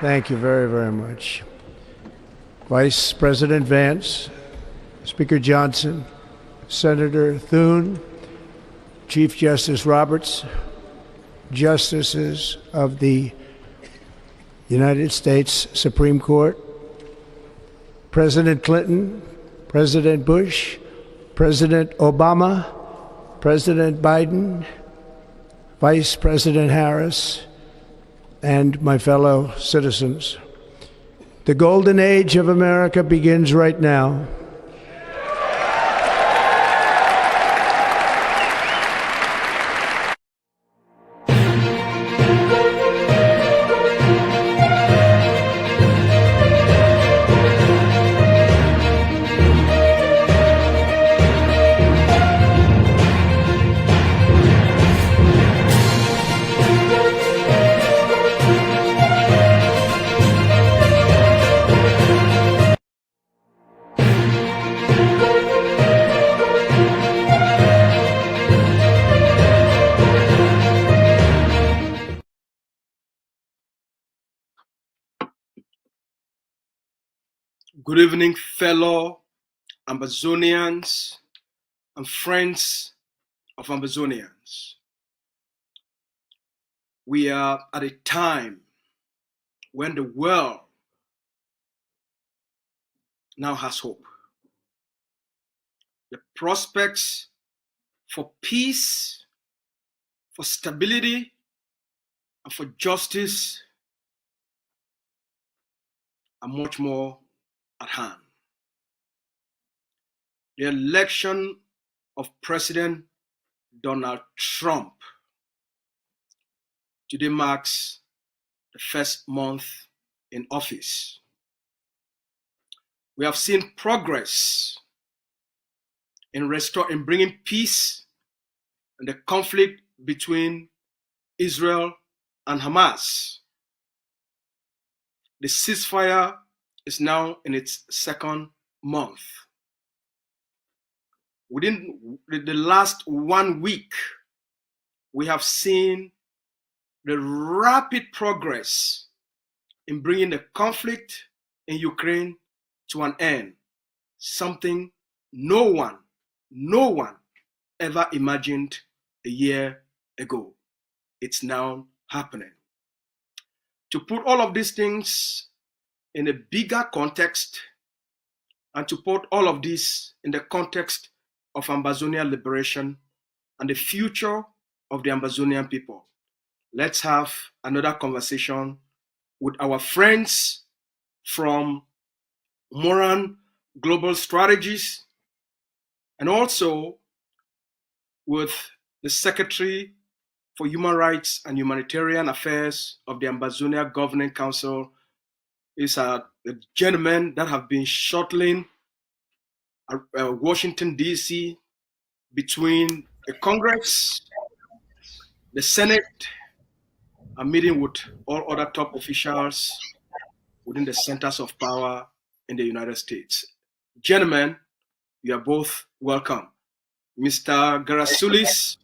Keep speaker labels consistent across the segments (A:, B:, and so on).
A: Thank you very, very much. Vice President Vance, Speaker Johnson, Senator Thune, Chief Justice Roberts, Justices of the United States Supreme Court, President Clinton, President Bush, President Obama, President Biden, Vice President Harris, and my fellow citizens. The golden age of America begins right now.
B: Good evening, fellow Ambazonians and friends of Ambazonians. We are at a time when the world now has hope. The prospects for peace, for stability, and for justice are much more at hand. The election of President Donald Trump today marks the first month in office. We have seen progress in bringing peace in the conflict between Israel and Hamas. The ceasefire is now in its second month. Within the last 1 week, we have seen the rapid progress in bringing the conflict in Ukraine to an end, something no one ever imagined a year ago. It's now happening. To put all of these things in a bigger context, and to put all of this in the context of Ambazonian liberation and the future of the Ambazonian people, let's have another conversation with our friends from Moran Global Strategies, and also with the Secretary for Human Rights and Humanitarian Affairs of the Ambazonia Governing Council. Is a gentleman that have been shuttling Washington, D.C. between the Congress, the Senate, and meeting with all other top officials within the centers of power in the United States. Gentlemen, you are both welcome. Mr. Garasulis,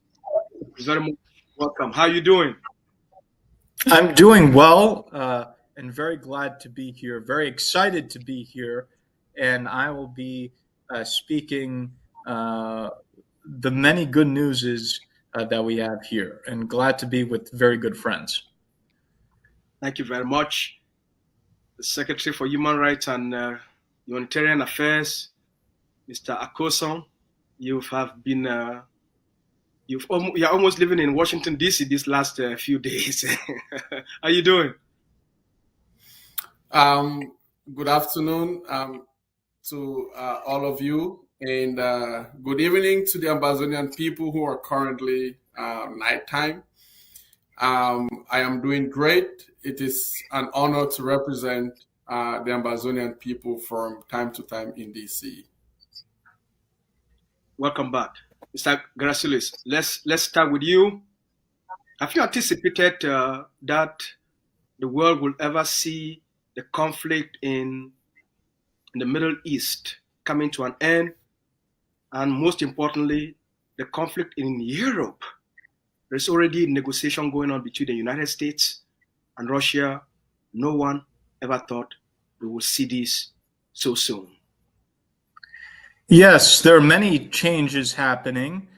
B: very much welcome. How are you doing?
C: I'm doing well. And very glad to be here, very excited to be here. And I will be speaking the many good newses that we have here, and glad to be with very good friends.
B: Thank you very much. The Secretary for Human Rights and Humanitarian Affairs, Mr. Akoson, you're almost living in Washington, D.C. these last few days. How are you doing?
D: Good afternoon to all of you, and good evening to the Ambazonian people who are currently nighttime. I am doing great. It is an honor to represent the Ambazonian people from time to time in DC.
B: Welcome back. Mr. Grasilis, let's start with you. Have you anticipated that the world will ever see the conflict in the Middle East coming to an end, and most importantly, the conflict in Europe? There's already negotiation going on between the United States and Russia, no one ever thought we would see this so soon.
C: Yes, there are many changes happening.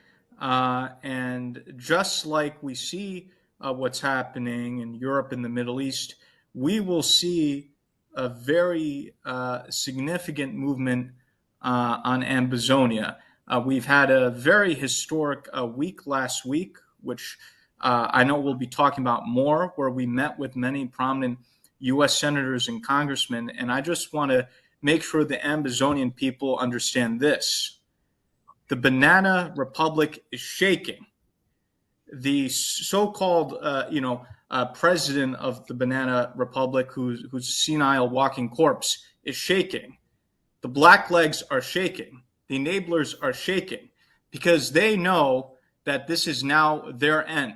C: And just like we see what's happening in Europe and the Middle East, we will see a very significant movement on Ambazonia. We've had a very historic week last week, which I know we'll be talking about more, where we met with many prominent U.S. senators and congressmen. And I just want to make sure the Ambazonian people understand this. The banana republic is shaking. The so-called, president of the banana republic, who's a senile walking corpse, is shaking. The blacklegs are shaking. The enablers are shaking because they know that this is now their end.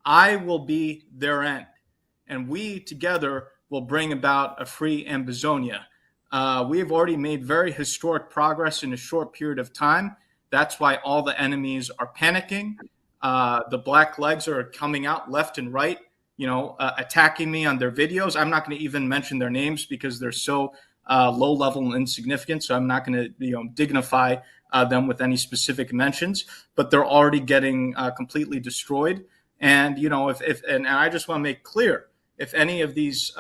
C: I will be their end. And we together will bring about a free Ambazonia. We have already made very historic progress in a short period of time. That's why all the enemies are panicking. The black legs are coming out left and right, attacking me on their videos. I'm not going to even mention their names because they're so low level and insignificant. So I'm not going to dignify them with any specific mentions. But they're already getting completely destroyed. And and I just want to make clear, if any of these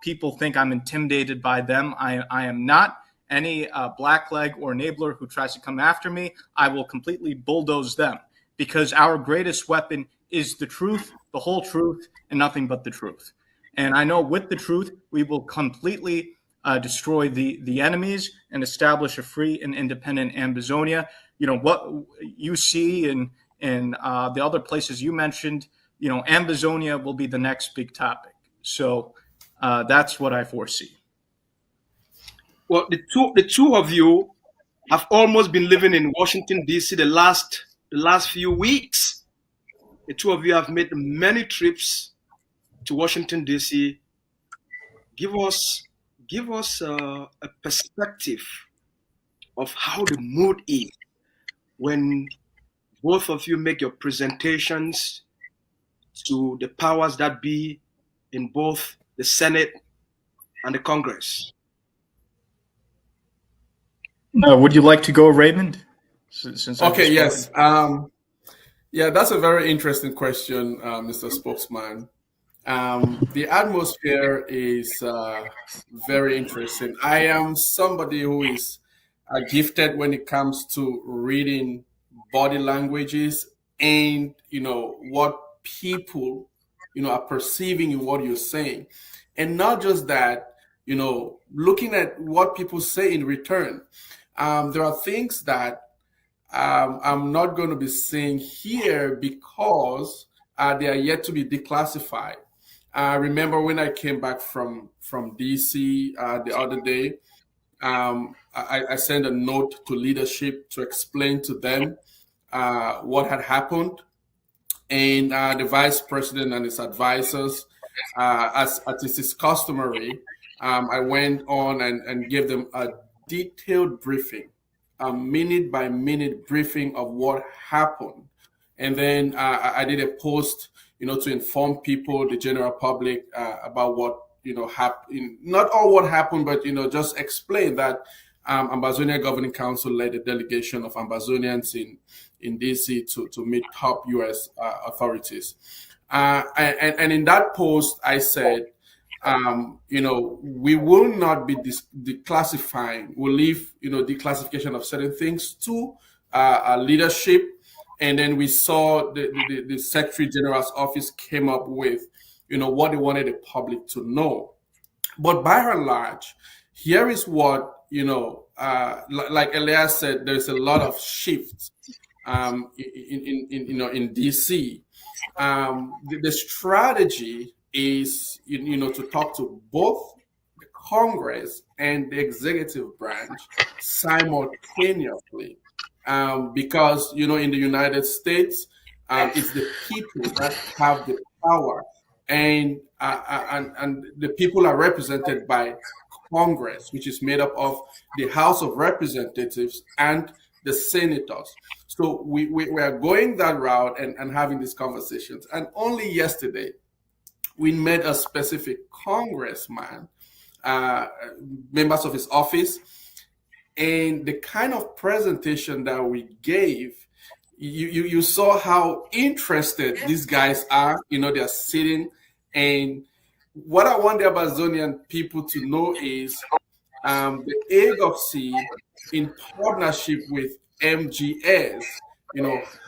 C: people think I'm intimidated by them, I am not. Any blackleg or enabler who tries to come after me, I will completely bulldoze them, because our greatest weapon is the truth, the whole truth, and nothing but the truth. And I know with the truth, we will completely destroy the enemies and establish a free and independent Ambazonia. What you see in the other places you mentioned, Ambazonia will be the next big topic. So that's what I foresee.
B: Well, the two of you have almost been living in Washington, D.C. the last few weeks. The two of you have made many trips to Washington, D.C. Give us a perspective of how the mood is when both of you make your presentations to the powers that be in both the Senate and the Congress.
C: Would you like to go, Raymond? Since
D: okay, yes. Yeah, that's a very interesting question, Mr. Spokesman. The atmosphere is very interesting. I am somebody who is gifted when it comes to reading body languages and, what people, are perceiving in what you're saying. And not just that, looking at what people say in return. There are things that I'm not going to be saying here because they are yet to be declassified. Remember when I came back from DC the other day, I sent a note to leadership to explain to them what had happened. And the vice president and his advisors, as is customary, I went on and gave them a detailed briefing, a minute by minute briefing of what happened. And then I did a post, to inform people, the general public, about what, happened. Not all what happened, but, just explain that Ambazonia Governing Council led a delegation of Ambazonians in DC to meet top US authorities. And in that post, I said, we will not be declassifying. We'll leave, declassification of certain things to leadership. And then we saw the Secretary General's office came up with, what they wanted the public to know. But by and large, here is what, like Elias said, there's a lot of shifts in DC. The strategy is, to talk to both the Congress and the executive branch simultaneously, because in the United States, it's the people that have the power, and the people are represented by Congress, which is made up of the House of Representatives and the senators. So we are going that route and having these conversations. And only yesterday, we met a specific congressman, members of his office, and the kind of presentation that we gave, you saw how interested these guys are. They're sitting, and what I want the Ambazonian people to know is the AGovC, in partnership with MGS,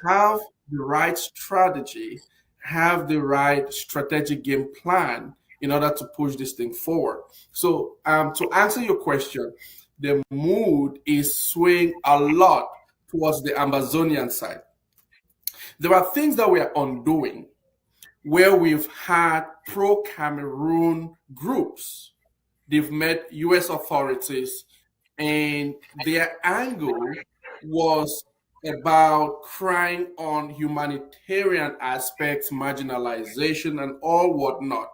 D: have the right strategy, have the right strategic game plan in order to push this thing forward. So to answer your question, the mood is swaying a lot towards the Ambazonian side. There are things that we are undoing where we've had pro-Cameroon groups. They've met US authorities, and their angle was about crying on humanitarian aspects, marginalization, and all whatnot.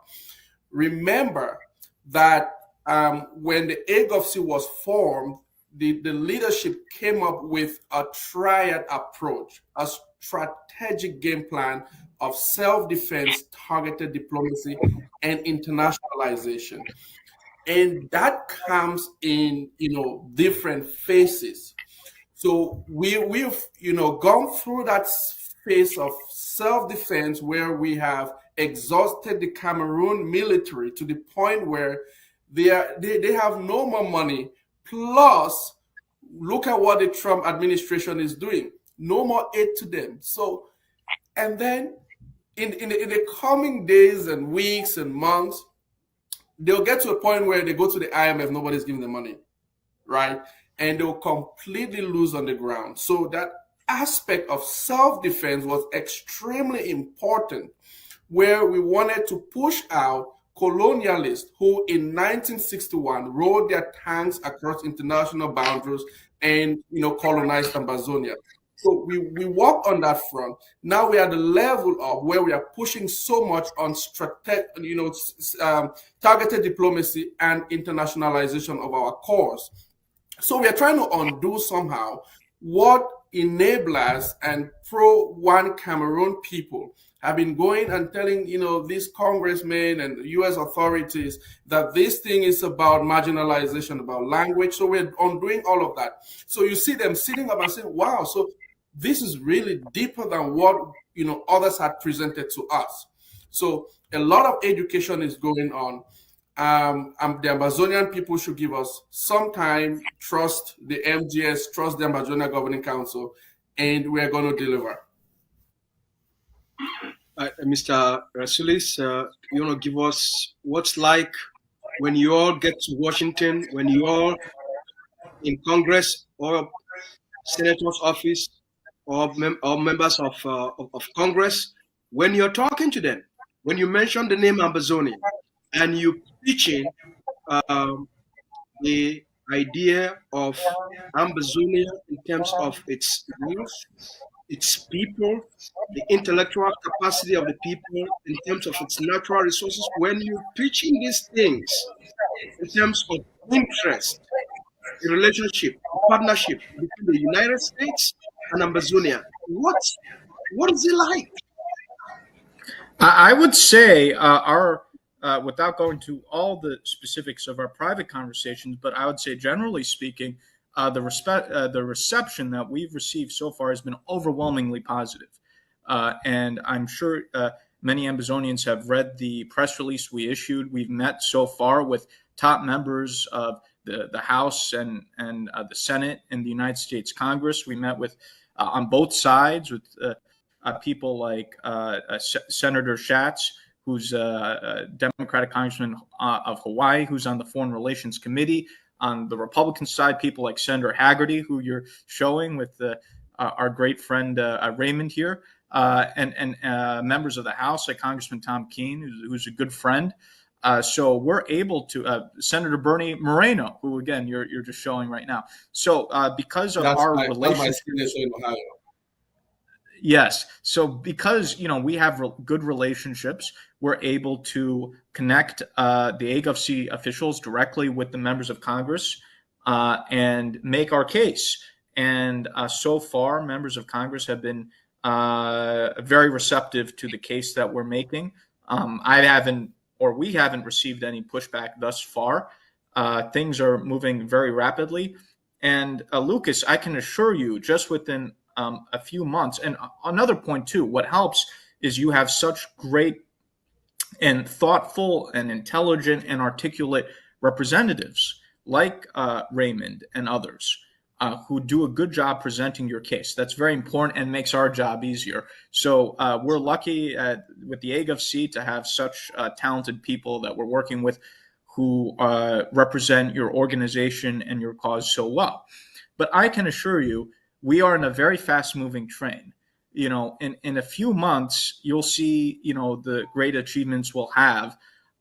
D: Remember that when the AGovC was formed, the leadership came up with a triad approach, a strategic game plan of self-defense, targeted diplomacy, and internationalization. And that comes in, different phases. So we've, gone through that phase of self-defense where we have exhausted the Cameroon military to the point where they have no more money. Plus, look at what the Trump administration is doing. No more aid to them. So, and then in the coming days and weeks and months, they'll get to a point where they go to the IMF, nobody's giving them money, right? And they'll completely lose on the ground. So that aspect of self-defense was extremely important, where we wanted to push out colonialists who in 1961 rode their tanks across international boundaries and colonized Ambazonia. So we work on that front. Now we are at the level of where we are pushing so much on targeted diplomacy and internationalization of our cause. So we are trying to undo somehow what enablers and pro-One Cameroon people have been going and telling, these congressmen and US authorities that this thing is about marginalization, about language. So we're undoing all of that. So you see them sitting up and saying, wow, so this is really deeper than what, others had presented to us. So a lot of education is going on. The Ambazonian people should give us some time, trust the MGS, trust the Ambazonia Governing Council, and we're going to deliver.
B: Mr. Rasulis, you want to give us what's like when you all get to Washington, when you all in Congress or Senator's office or members of Congress, when you're talking to them, when you mention the name Ambazonian and you pitching the idea of Ambazonia in terms of its youth, its people, the intellectual capacity of the people, in terms of its natural resources, when you're pitching these things in terms of interest, a relationship, a partnership between the United States and Ambazonia, what is it like?
C: I would say without going to all the specifics of our private conversations, but I would say generally speaking, the reception that we've received so far has been overwhelmingly positive. And I'm sure many Ambazonians have read the press release we issued. We've met so far with top members of the House and the Senate and the United States Congress. We met with on both sides with people like Senator Schatz, who's a Democratic Congressman of Hawaii, who's on the Foreign Relations Committee. On the Republican side, people like Senator Haggerty, who you're showing with our great friend Raymond here, and members of the House like Congressman Tom Keene, who's a good friend. So we're able to Senator Bernie Moreno, who again you're just showing right now. So because of our relationship, yes. So because we have good relationships, we're able to connect the AGovC officials directly with the members of Congress and make our case. And so far, members of Congress have been very receptive to the case that we're making. I haven't, or we haven't received any pushback thus far. Things are moving very rapidly. And Lucas, I can assure you, just within a few months, and another point too, what helps is you have such great and thoughtful and intelligent and articulate representatives like Raymond and others who do a good job presenting your case. That's very important and makes our job easier. So we're lucky with the AGovC to have such talented people that we're working with who represent your organization and your cause so well. But I can assure you, we are in a very fast-moving train. In a few months, you'll see, the great achievements we'll have.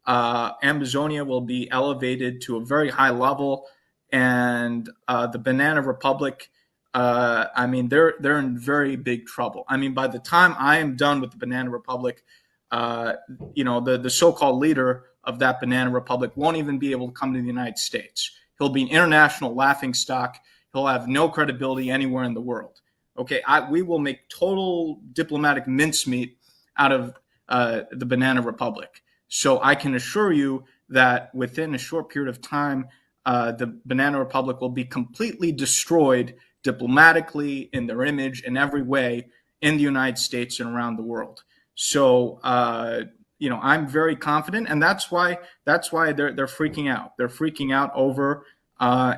C: Ambazonia will be elevated to a very high level, and the Banana Republic, they're in very big trouble. By the time I am done with the Banana Republic, the so-called leader of that Banana Republic won't even be able to come to the United States. He'll be an international laughingstock. He'll have no credibility anywhere in the world. Okay, we will make total diplomatic mincemeat out of the Banana Republic. So I can assure you that within a short period of time, the Banana Republic will be completely destroyed diplomatically, in their image, in every way, in the United States and around the world. So I'm very confident, and that's why they're freaking out. They're freaking out over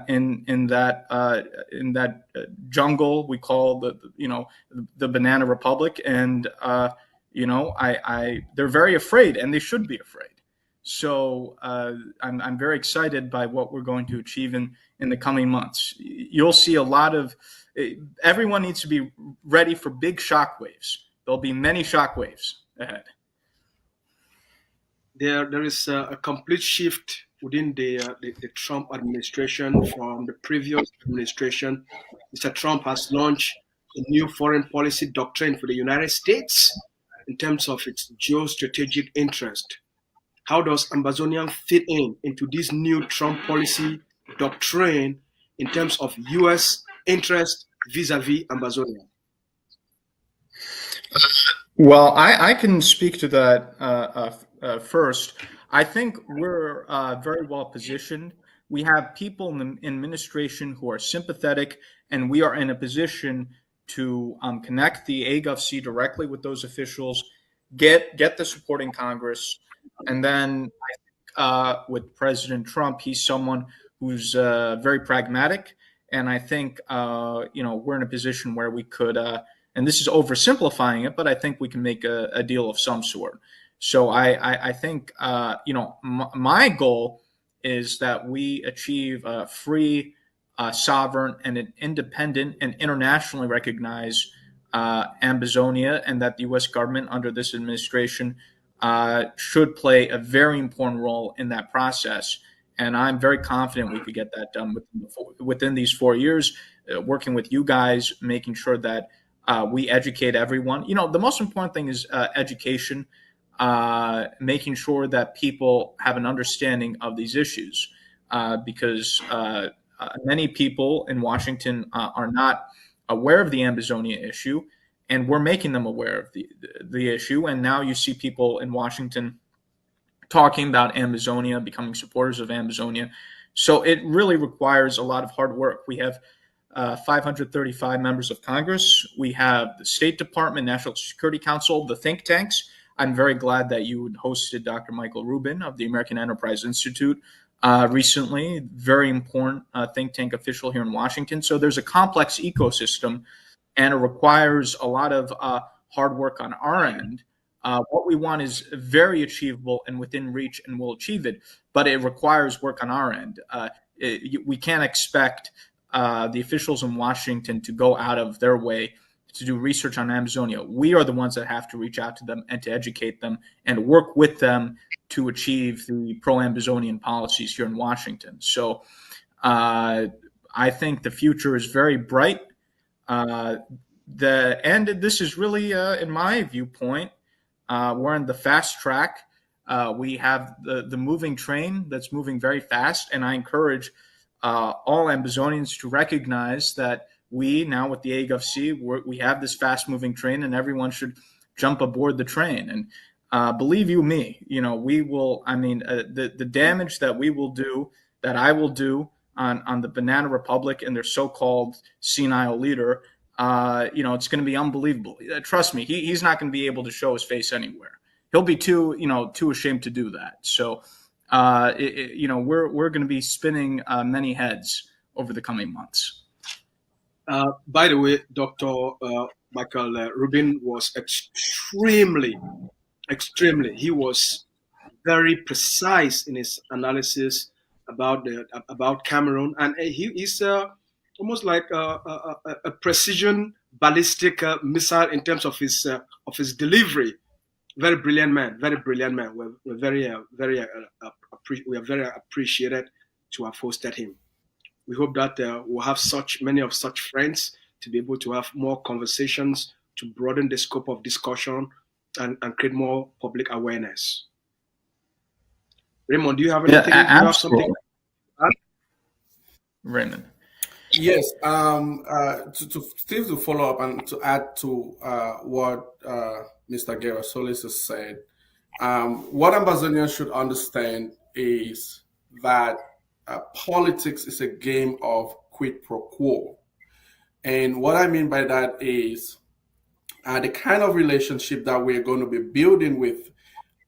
C: in that jungle we call the Banana Republic, and they're very afraid, and they should be afraid. So I'm very excited by what we're going to achieve in the coming months. You'll see a lot of. Everyone needs to be ready for big shockwaves. There'll be many shockwaves ahead.
B: There is a complete shift within the Trump administration from the previous administration. Mr. Trump has launched a new foreign policy doctrine for the United States in terms of its geostrategic interest. How does Ambazonian fit into this new Trump policy doctrine in terms of U.S. interest vis-a-vis Ambazonia?
C: Well, I can speak to that first. I think we're very well positioned. We have people in the administration who are sympathetic, and we are in a position to connect the AGovC directly with those officials, get the support in Congress, and then with President Trump, he's someone who's very pragmatic, and I think we're in a position where we could. And this is oversimplifying it, but I think we can make a deal of some sort. So I think, my goal is that we achieve a free, sovereign, and an independent and internationally recognized Ambazonia, and that the U.S. government under this administration should play a very important role in that process. And I'm very confident we could get that done within these 4 years, working with you guys, making sure that we educate everyone. The most important thing is education, making sure that people have an understanding of these issues, because many people in Washington are not aware of the Ambazonia issue, and we're making them aware of the issue. And now you see people in Washington talking about Ambazonia, becoming supporters of Ambazonia. So it really requires a lot of hard work. We have 535 members of Congress. We have the State Department, National Security Council, the think tanks. I'm very glad that you hosted Dr. Michael Rubin of the American Enterprise Institute recently. Very important think tank official here in Washington. So there's a complex ecosystem, and it requires a lot of hard work on our end. What we want is very achievable and within reach, and we'll achieve it. But it requires work on our end. We can't expect the officials in Washington to go out of their way to do research on Amazonia. We are the ones that have to reach out to them and to educate them and work with them to achieve the pro-Ambazonian policies here in Washington. So I think the future is very bright. This is really, in my viewpoint, we're on the fast track. We have the moving train that's moving very fast, and I encourage all Ambazonians to recognize that we, now with the AGovC, we have this fast-moving train, and everyone should jump aboard the train. And believe you me, we will. I mean, the damage that we will do, that I will do on the Banana Republic and their so-called senile leader, it's going to be unbelievable. Trust me, he's not going to be able to show his face anywhere. He'll be too ashamed to do that. So, we're going to be spinning many heads over the coming months.
B: By the way, Dr. Michael Rubin was extremely, he was very precise in his analysis about Cameroon, and he's almost like a precision ballistic missile in terms of his delivery. Very brilliant man. We're very we are very appreciated to have hosted him. We hope that we'll have many of such friends to be able to have more conversations to broaden the scope of discussion and create more public awareness. Raymond, do you have anything?
C: Yeah, absolutely. Raymond.
D: Yes. To follow up and to add to what Mr. Guerra Solis has said, what Ambazonians should understand is that politics is a game of quid pro quo. And what I mean by that is the kind of relationship that we're going to be building with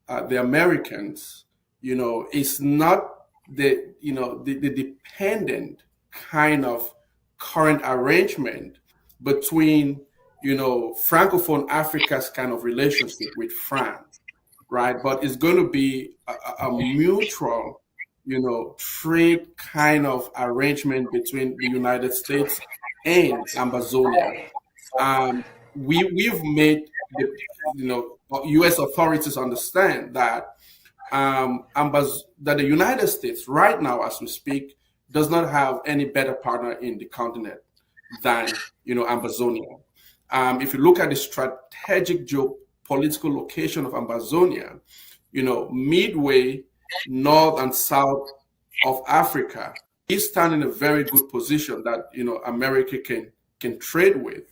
D: the Americans, is not the dependent kind of current arrangement between, Francophone Africa's kind of relationship with France, right? But it's going to be a mutual, trade kind of arrangement between the United States and Ambazonia. We've made the, U.S. authorities understand that that the United States right now, as we speak, does not have any better partner in the continent than Ambazonia. If you look at the strategic geopolitical location of Ambazonia, midway north and south of Africa, is standing in a very good position that America can trade with,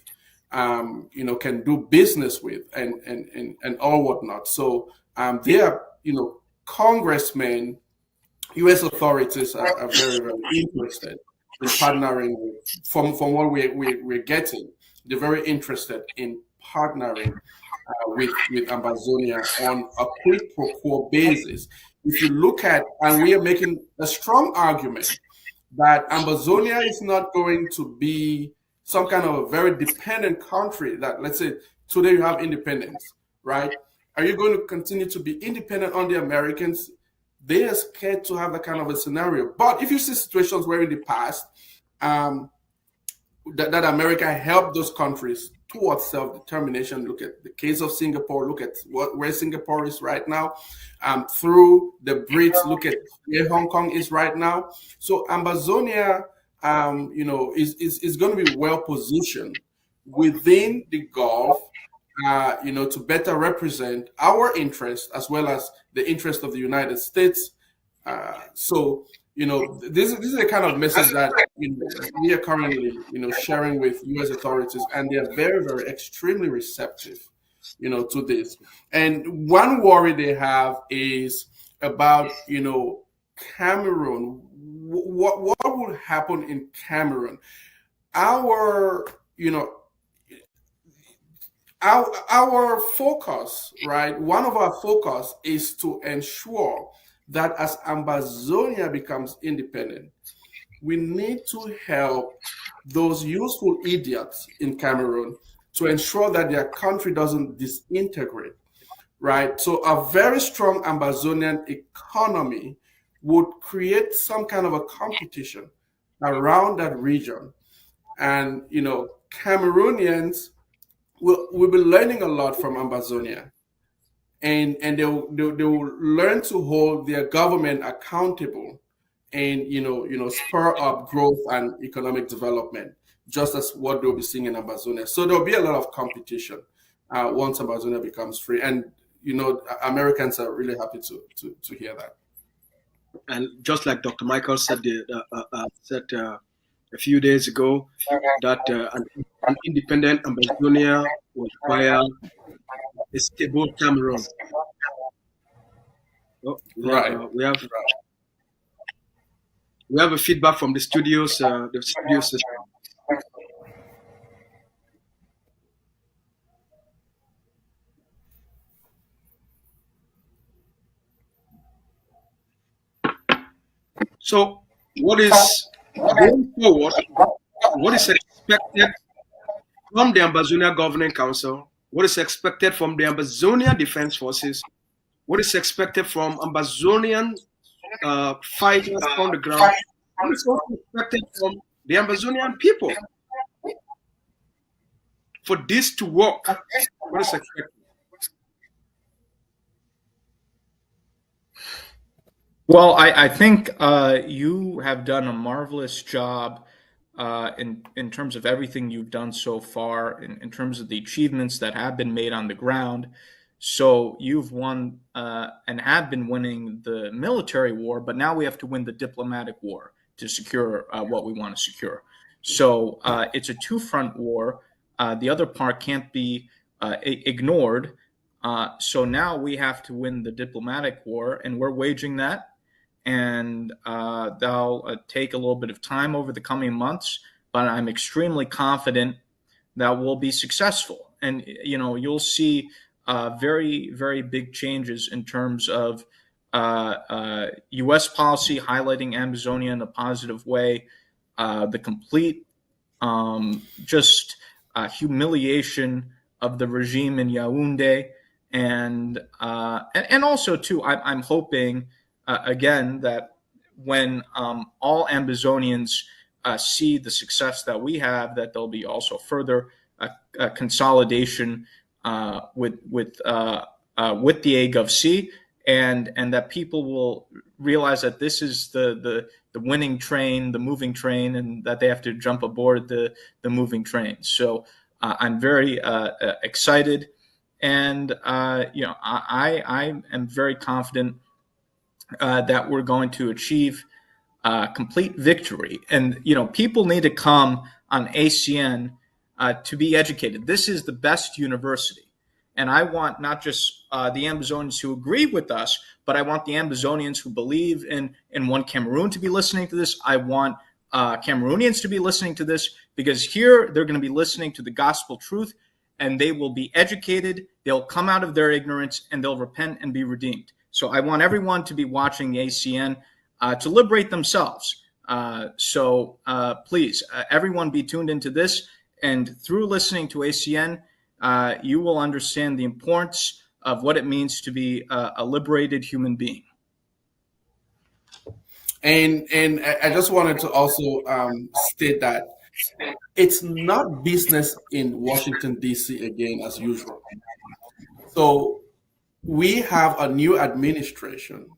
D: can do business with, and all whatnot. So they are congressmen, U.S. authorities are very, very interested in partnering with, from what we're getting. They're very interested in partnering with Ambazonia on a quid pro quo basis. If you look at, and we are making a strong argument that Ambazonia is not going to be some kind of a very dependent country that, let's say, today you have independence, right? Are you going to continue to be independent on the Americans? They are scared to have that kind of a scenario. But if you see situations where in the past that America helped those countries towards self-determination, look at the case of Singapore, look at where Singapore is right now, through the BRICS, look at where Hong Kong is right now. So Ambazonia, is going to be well positioned within the Gulf, to better represent our interests as well as the interest of the United States. This is the kind of message that we are currently, sharing with U.S. authorities, and they are very, very extremely receptive, to this. And one worry they have is about, Cameroon. What will happen in Cameroon? Our focus, right? One of our focus is to ensure that as Ambazonia becomes independent, we need to help those useful idiots in Cameroon to ensure that their country doesn't disintegrate, right? So a very strong Ambazonian economy would create some kind of a competition around that region. And, Cameroonians will be learning a lot from Ambazonia. And they will learn to hold their government accountable and, spur up growth and economic development, just as what they'll be seeing in Ambazonia. So there'll be a lot of competition once Ambazonia becomes free. And, Americans are really happy to hear that.
B: And just like Dr. Michael said, a few days ago, that an independent Ambazonia will require a stable Cameroon. Oh,
D: Right.
B: we have a feedback from the studios. The studio system. So, what is going forward? What is expected from the Ambazonia Governing Council? What is expected from the Ambazonian Defense Forces? What is expected from Ambazonian fighters on the ground? What is also expected from the Ambazonian people? For this to work, what is expected?
C: Well, I think you have done a marvelous job in terms of everything you've done so far, in terms of the achievements that have been made on the ground. So you've won and have been winning the military war, but now we have to win the diplomatic war to secure what we want to secure. So it's a two-front war. The other part can't be ignored. So now we have to win the diplomatic war, and we're waging that. And that'll take a little bit of time over the coming months, but I'm extremely confident that we'll be successful. And you'll see very, very big changes in terms of U.S. policy highlighting Ambazonia in a positive way, the complete humiliation of the regime in Yaoundé, and also too, I'm hoping. Again, that when all Ambazonians see the success that we have, that there'll be also further consolidation with the AGovC, and that people will realize that this is the winning train, the moving train, and that they have to jump aboard the moving train. So I'm very excited, and I am very confident that we're going to achieve complete victory. And people need to come on ACN to be educated. This is the best university, and I want not just the Ambazonians who agree with us, but I want the Ambazonians who believe in one Cameroon to be listening to this. I want Cameroonians to be listening to this, because here they're going to be listening to the gospel truth, and they will be educated. They'll come out of their ignorance, and they'll repent and be redeemed. So I want everyone to be watching the ACN to liberate themselves. So please, everyone be tuned into this. And through listening to ACN, you will understand the importance of what it means to be a liberated human being.
D: And I just wanted to also state that it's not business in Washington, D.C. again as usual. So we have a new administration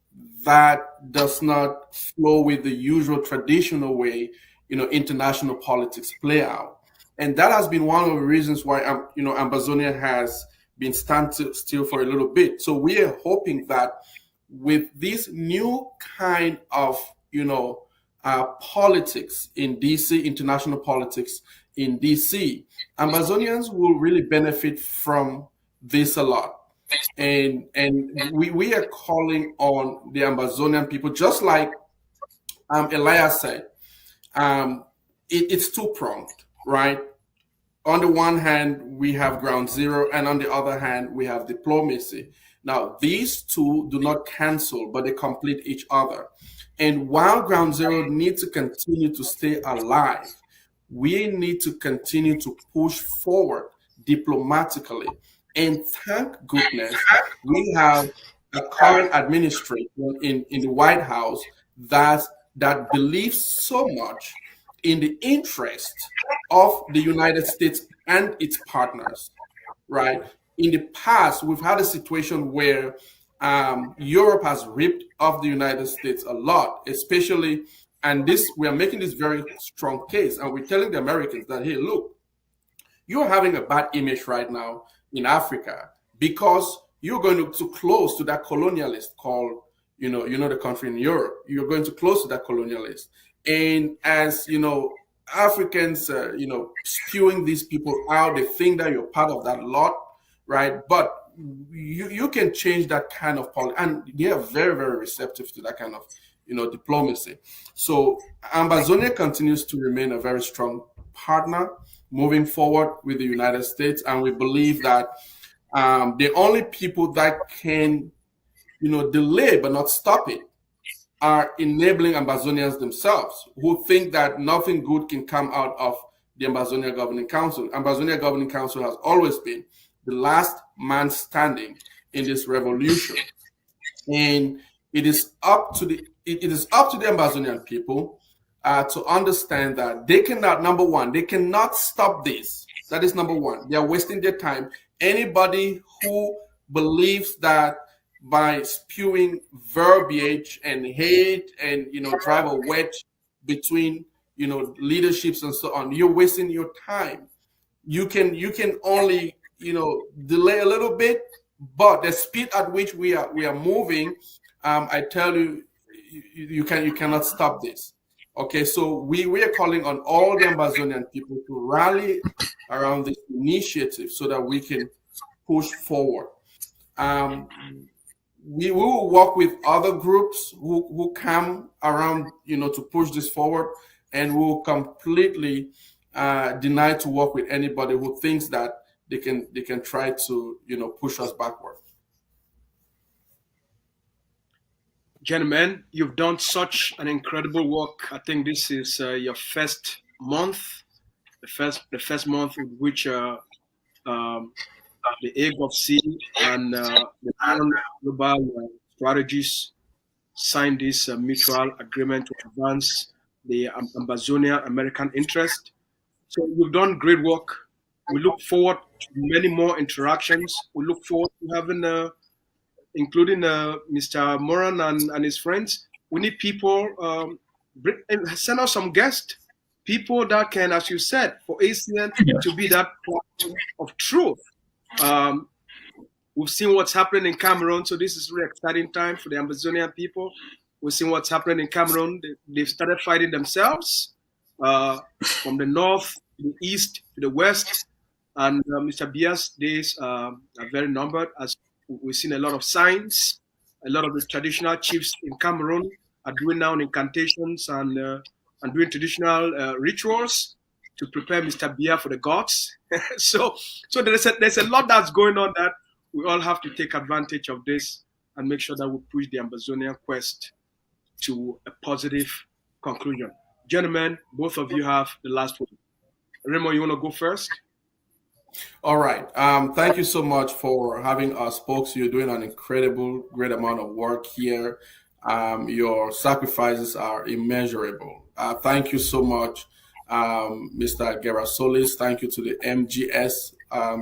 D: that does not flow with the usual traditional way, international politics play out. And that has been one of the reasons why, Ambazonia has been standstill for a little bit. So we are hoping that with this new kind of, politics in DC, international politics in DC, Ambazonians will really benefit from this a lot. And we are calling on the Ambazonian people, just like Elias said, it's two-pronged, right? On the one hand, we have ground zero, and on the other hand, we have diplomacy. Now, these two do not cancel, but they complete each other. And while ground zero needs to continue to stay alive, we need to continue to push forward diplomatically. And thank goodness we have a current administration in the White House that believes so much in the interest of the United States and its partners, right? In the past, we've had a situation where Europe has ripped off the United States a lot, especially, and we are making this very strong case, and we're telling the Americans that, hey, look, you're having a bad image right now in Africa because you're going too close to that colonialist called, the country in Europe. You're going too close to that colonialist. And as, Africans, spewing these people out, they think that you're part of that lot, right? But you can change that kind of policy, and they are very, very receptive to that kind of diplomacy. So Ambazonia continues to remain a very strong partner moving forward with the United States, and we believe that the only people that can delay but not stop it are enabling Ambazonians themselves, who think that nothing good can come out of the Ambazonia Governing Council. Ambazonia Governing Council has always been the last man standing in this revolution, and it is up to the Ambazonian people to understand that they cannot. Number one, they cannot stop this. That is number one. They are wasting their time. Anybody who believes that by spewing verbiage and hate and drive a wedge between leaderships and so on, you're wasting your time. You can only delay a little bit, but the speed at which we are moving, I tell you, you cannot stop this. Okay, so we are calling on all the Ambazonian people to rally around this initiative so that we can push forward. We will work with other groups who come around, to push this forward, and we'll completely deny to work with anybody who thinks that they can try to, push us backward.
B: Gentlemen, you've done such an incredible work. I think this is your first month, the first month in which the AGovC and the global strategies signed this mutual agreement to advance the Ambazonia American interest. So you've done great work. We look forward to many more interactions. We look forward to having, including Mr. Moran and his friends. We need people, send us some guests, people that can, as you said, for ACN to be that platform of truth. We've seen what's happening in Cameroon, so this is a really exciting time for the Ambazonian people. We've seen what's happening in Cameroon. They've started fighting themselves from the north to the east to the west. And Mr. Bia's days are very numbered, as we've seen a lot of signs. A lot of the traditional chiefs in Cameroon are doing now incantations and doing traditional rituals to prepare Mr. Bia for the gods. so there's a lot that's going on that we all have to take advantage of this and make sure that we push the Ambazonian quest to a positive conclusion. Gentlemen, both of you have the last word. Raymond, you want to go first?
D: All right. Thank you so much for having us, folks. You're doing an incredible, great amount of work here. Your sacrifices are immeasurable. Thank you so much, Mr. Gerasolis. Thank you to the MGS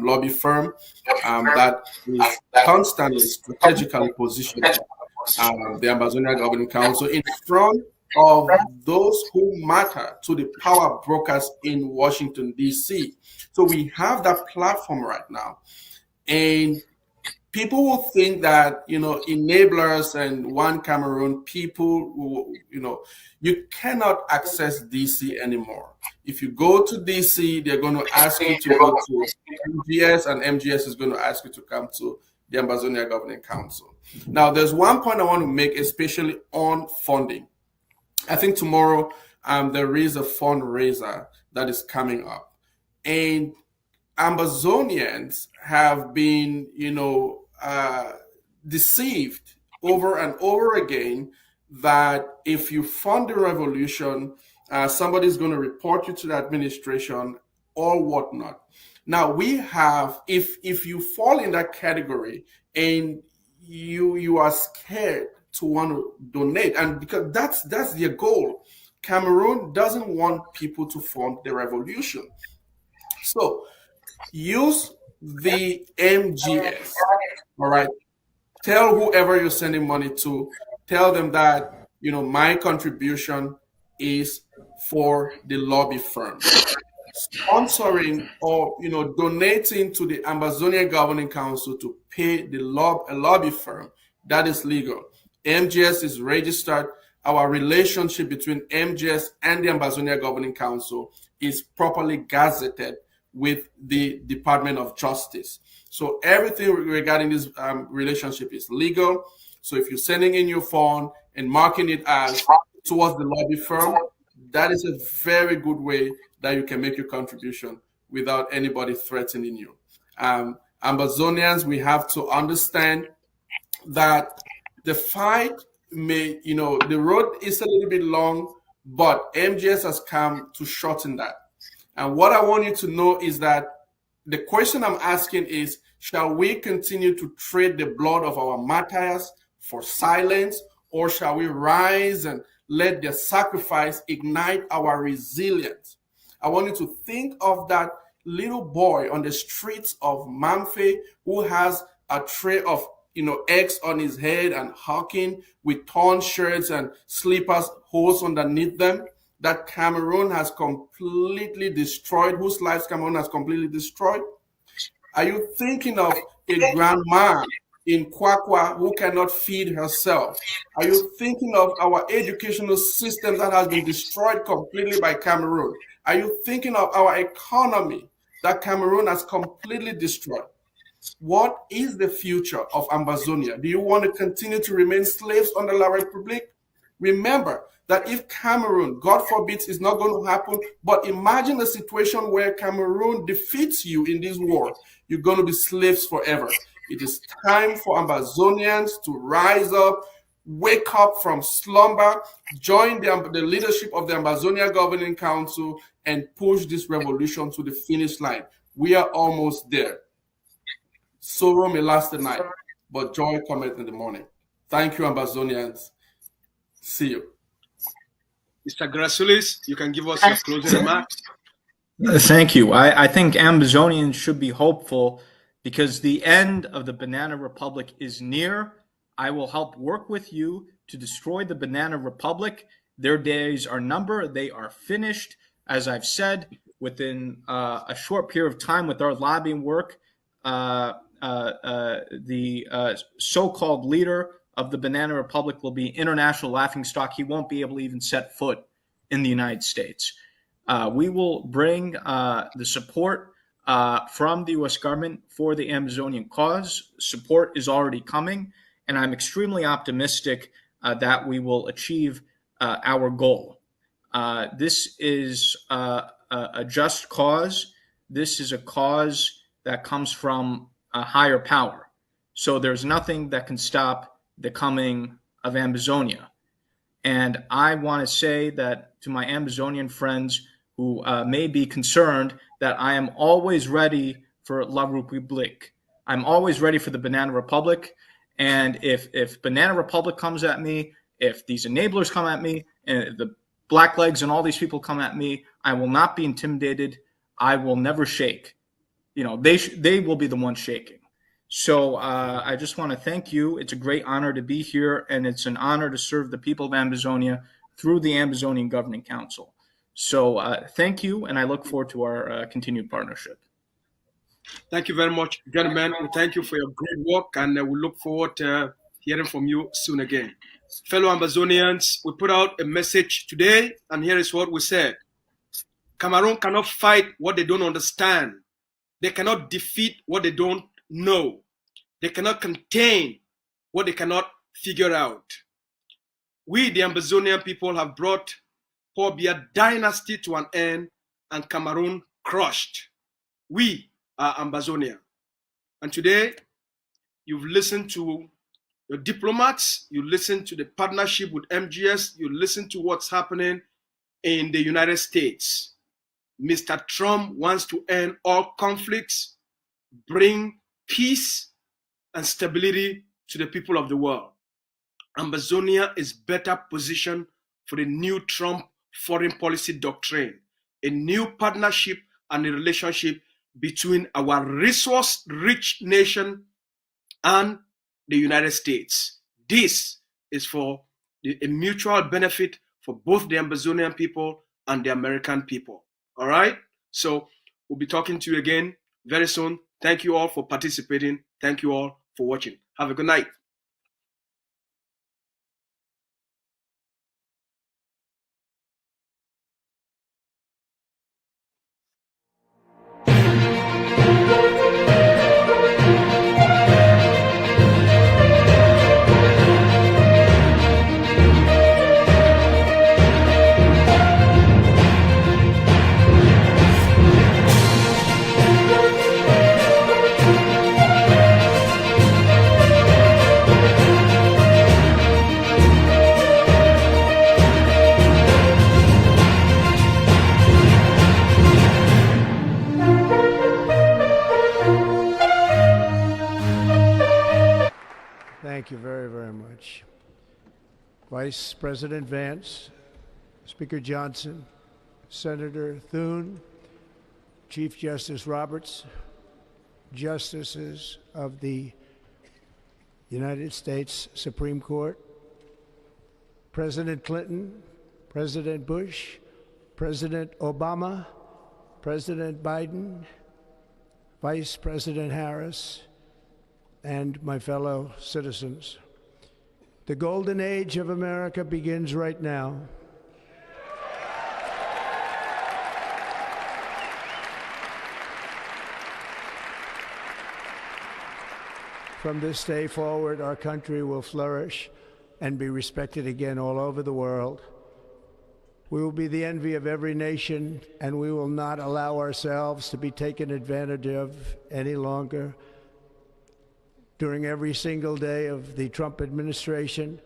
D: lobby firm that is constantly strategically positioned the Ambazonia Governing Council in front of those who matter to the power brokers in Washington, D.C. So we have that platform right now. And people will think that, enablers and one Cameroon people, you cannot access D.C. anymore. If you go to D.C., they're going to ask you to go to MGS, and MGS is going to ask you to come to the Ambazonia Governing Council. Now, there's one point I want to make, especially on funding. I think tomorrow there is a fundraiser that is coming up. And Ambazonians have been, deceived over and over again that if you fund the revolution, somebody's going to report you to the administration or whatnot. Now we have, if you fall in that category and you are scared to want to donate, and because that's their goal. Cameroon doesn't want people to fund the revolution. So use the MGS. All right. Tell whoever you're sending money to, tell them that, my contribution is for the lobby firm. Sponsoring or, donating to the Ambazonia Governing Council to pay a lobby firm, that is legal. MGS is registered. Our relationship between MGS and the Ambazonia Governing Council is properly gazetted with the Department of Justice. So everything regarding this relationship is legal. So if you're sending in your phone and marking it as towards the lobby firm, that is a very good way that you can make your contribution without anybody threatening you. Ambazonians, we have to understand that the fight may, the road is a little bit long, but MGS has come to shorten that. And what I want you to know is that the question I'm asking is, shall we continue to trade the blood of our martyrs for silence, or shall we rise and let their sacrifice ignite our resilience? I want you to think of that little boy on the streets of Mamfe who has a tray of eggs on his head and hawking with torn shirts and slippers, holes underneath them, that Cameroon has completely destroyed, whose lives Cameroon has completely destroyed? Are you thinking of a grandma in Kwakwa who cannot feed herself? Are you thinking of our educational system that has been destroyed completely by Cameroon? Are you thinking of our economy that Cameroon has completely destroyed? What is the future of Ambazonia? Do you want to continue to remain slaves under La République? Remember that if Cameroon, God forbid, is not going to happen, but imagine a situation where Cameroon defeats you in this war, you're going to be slaves forever. It is time for Ambazonians to rise up, wake up from slumber, join the leadership of the Ambazonia Governing Council, and push this revolution to the finish line. We are almost there. Sorrow may last the night, but joy cometh in the morning. Thank you, Ambazonians. See you.
B: Mr. Grasulis, you can give us your closing remarks.
C: Thank you. I think Ambazonians should be hopeful because the end of the Banana Republic is near. I will help work with you to destroy the Banana Republic. Their days are numbered. They are finished. As I've said, within a short period of time with our lobbying work, the so-called leader of the Banana Republic will be international laughingstock. He won't be able to even set foot in the United States. We will bring the support from the U.S. government for the Ambazonian cause. Support is already coming, and I'm extremely optimistic that we will achieve our goal. This is a just cause. This is a cause that comes from a higher power. So there's nothing that can stop the coming of Ambazonia. And I want to say that to my Ambazonian friends who may be concerned, that I am always ready for La République. I'm always ready for the Banana Republic. And if Banana Republic comes at me, if these enablers come at me, and the Blacklegs and all these people come at me, I will not be intimidated. I will never shake. They will be the ones shaking. So I just want to thank you. It's a great honor to be here, and it's an honor to serve the people of Ambazonia through the Ambazonian Governing Council. So thank you, and I look forward to our continued partnership.
B: Thank you very much, gentlemen. We thank you for your great work, and we look forward to hearing from you soon again. Fellow Ambazonians, we put out a message today, and here is what we said. Cameroon cannot fight what they don't understand. They cannot defeat what they don't know. They cannot contain what they cannot figure out. We, the Ambazonian people, have brought Paul Biya dynasty to an end and Cameroon crushed. We are Ambazonia. And today, you've listened to the diplomats, you listened to the partnership with MGS, you listened to what's happening in the United States. Mr. Trump wants to end all conflicts, bring peace and stability to the people of the world. Ambazonia is better positioned for the new Trump foreign policy doctrine, a new partnership and a relationship between our resource-rich nation and the United States. This is for a mutual benefit for both the Ambazonian people and the American people. All right? So we'll be talking to you again very soon. Thank you all for participating. Thank you all for watching. Have a good night.
A: Thank you very, very much. Vice President Vance, Speaker Johnson, Senator Thune, Chief Justice Roberts, Justices of the United States Supreme Court, President Clinton, President Bush, President Obama, President Biden, Vice President Harris, and my fellow citizens. The golden age of America begins right now. From this day forward, our country will flourish and be respected again all over the world. We will be the envy of every nation, and we will not allow ourselves to be taken advantage of any longer. During every single day of the Trump administration,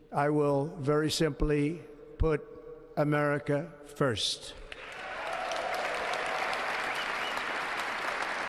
A: I will very simply put America first.